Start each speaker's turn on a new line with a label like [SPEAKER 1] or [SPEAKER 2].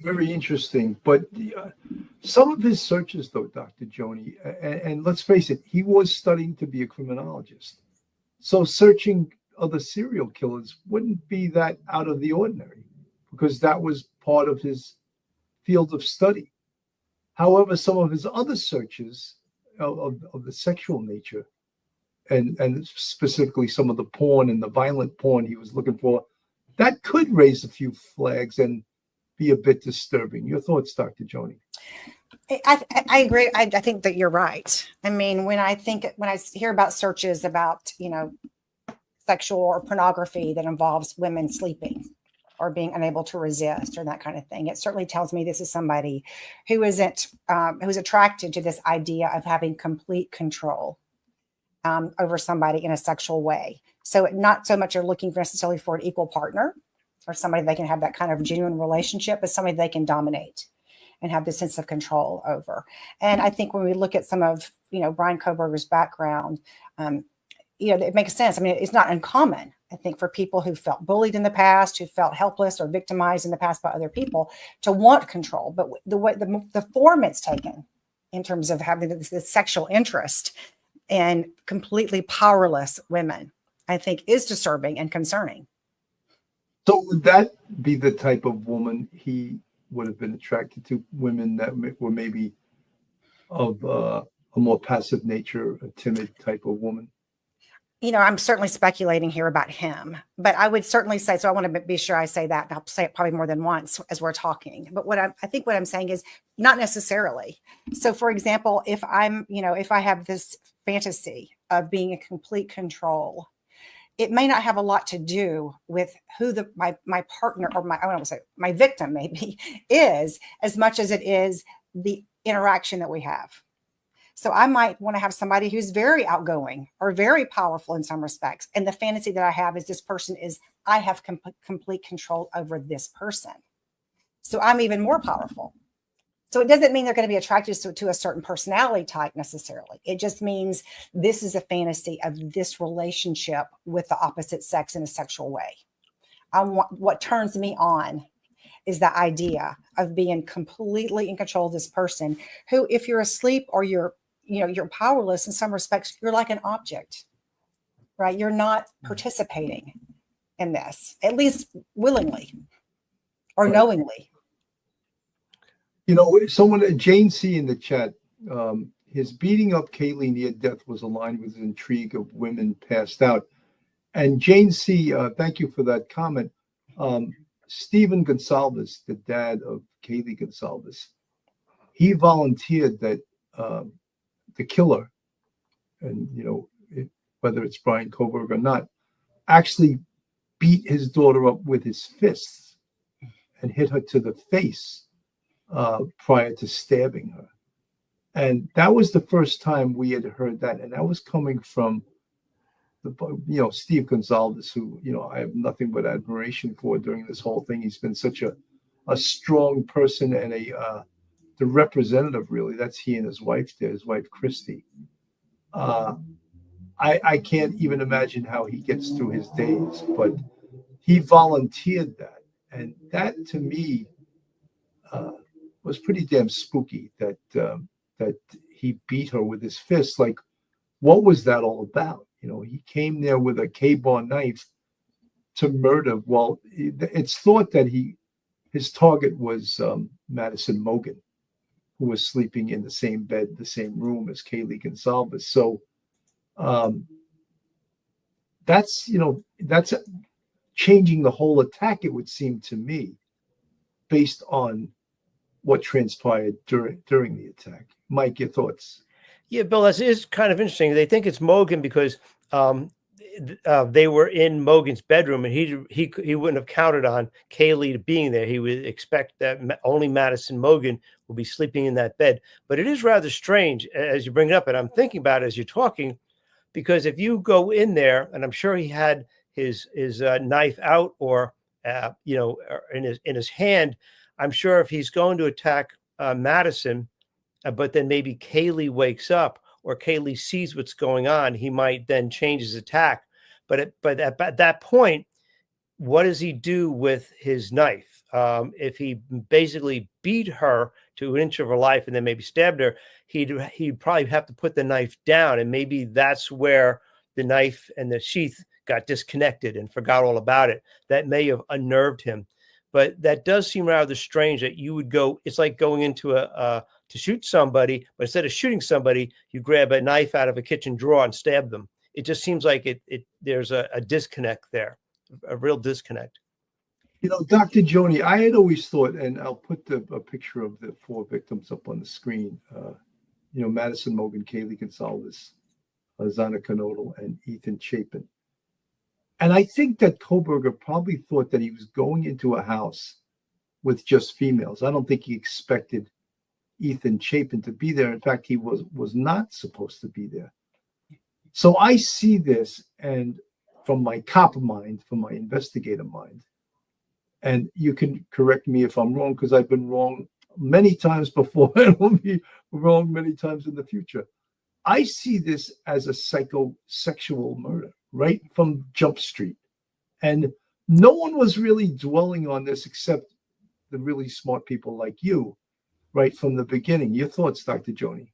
[SPEAKER 1] Very interesting. But some of his searches, though, Dr. Joni, and let's face it, he was studying to be a criminologist. So searching other serial killers wouldn't be that out of the ordinary because that was part of his field of study. However, some of his other searches of the sexual nature, and specifically some of the porn and the violent porn he was looking for, that could raise a few flags and be a bit disturbing. Your thoughts, Dr. Joni?
[SPEAKER 2] I agree. I think that you're right. I mean, when I hear about searches about, sexual or pornography that involves women sleeping or being unable to resist or that kind of thing, it certainly tells me this is somebody who who's attracted to this idea of having complete control over somebody in a sexual way. So not so much are looking necessarily for an equal partner or somebody they can have that kind of genuine relationship, but somebody they can dominate and have this sense of control over. And I think when we look at some of, Bryan Kohberger's background, it makes sense. I mean, it's not uncommon, I think, for people who felt bullied in the past, who felt helpless or victimized in the past by other people to want control. But the form it's taken in terms of having this sexual interest in completely powerless women, I think is disturbing and concerning.
[SPEAKER 1] So would that be the type of woman he would have been attracted to, women that were maybe of a more passive nature, a timid type of woman?
[SPEAKER 2] I'm certainly speculating here about him, but I would certainly say, so I want to be sure I say that, and I'll say it probably more than once as we're talking, but I think what I'm saying is not necessarily. So for example, if if I have this fantasy of being in complete control, it may not have a lot to do with who my partner or my victim maybe is, as much as it is the interaction that we have. So I might want to have somebody who's very outgoing or very powerful in some respects. And the fantasy that I have is I have complete control over this person. So I'm even more powerful. So it doesn't mean they're going to be attracted to a certain personality type necessarily. It just means this is a fantasy of this relationship with the opposite sex in a sexual way. What turns me on is the idea of being completely in control of this person who, if you're asleep or you're powerless in some respects, you're like an object, right? You're not participating in this, at least willingly or knowingly.
[SPEAKER 1] Someone, Jane C. in the chat, his beating up Kaylee near death was aligned with his intrigue of women passed out. And Jane C., thank you for that comment. Stephen Gonsalves, the dad of Kaylee Gonsalves, he volunteered that the killer, and whether it's Bryan Kohberger or not, actually beat his daughter up with his fists and hit her to the face prior to stabbing her. And that was the first time we had heard that, and that was coming from Steve Gonsalves, who I have nothing but admiration for during this whole thing. He's been such a strong person and the representative, really. That's he and his wife there, his wife Christy. I can't even imagine how he gets through his days, but he volunteered that, and that to me was pretty damn spooky. That he beat her with his fist. Like, what was that all about? He came there with a K-bar knife to murder. Well, it's thought that his target was Madison Mogen, who was sleeping in the same bed, the same room as Kaylee Gonsalves. So that's changing the whole attack, it would seem to me, based on what transpired during the attack. Mike, your thoughts?
[SPEAKER 3] Yeah, Bill, that is kind of interesting. They think it's Mogen because they were in Mogen's bedroom, and he wouldn't have counted on Kaylee being there. He would expect that only Madison Mogen will be sleeping in that bed. But it is rather strange as you bring it up, and I'm thinking about it as you're talking, because if you go in there, and I'm sure he had his knife out or in his hand, I'm sure if he's going to attack Madison, but then maybe Kaylee wakes up or Kaylee sees what's going on, he might then change his attack. But at that point, what does he do with his knife? if he basically beat her to an inch of her life and then maybe stabbed her, he'd probably have to put the knife down, and maybe that's where the knife and the sheath got disconnected and forgot all about it. That may have unnerved him. But that does seem rather strange that you would go, it's like going into to shoot somebody, but instead of shooting somebody, you grab a knife out of a kitchen drawer and stab them. It just seems like there's a disconnect there, a real disconnect.
[SPEAKER 1] You know, Dr. Joni, I had always thought, and I'll put a picture of the 4 victims up on the screen. You know, Madison Mogen, Kaylee Gonzalez, Zana Knodel, and Ethan Chapin. And I think that Kohberger probably thought that he was going into a house with just females. I don't think he expected Ethan Chapin to be there. In fact, he was not supposed to be there. So I see this, and from my cop mind, from my investigator mind, and you can correct me if I'm wrong, because I've been wrong many times before and will be wrong many times in the future. I see this as a psychosexual murder, right from Jump Street. And no one was really dwelling on this except the really smart people like you, right from the beginning. Your thoughts, Dr. Joni?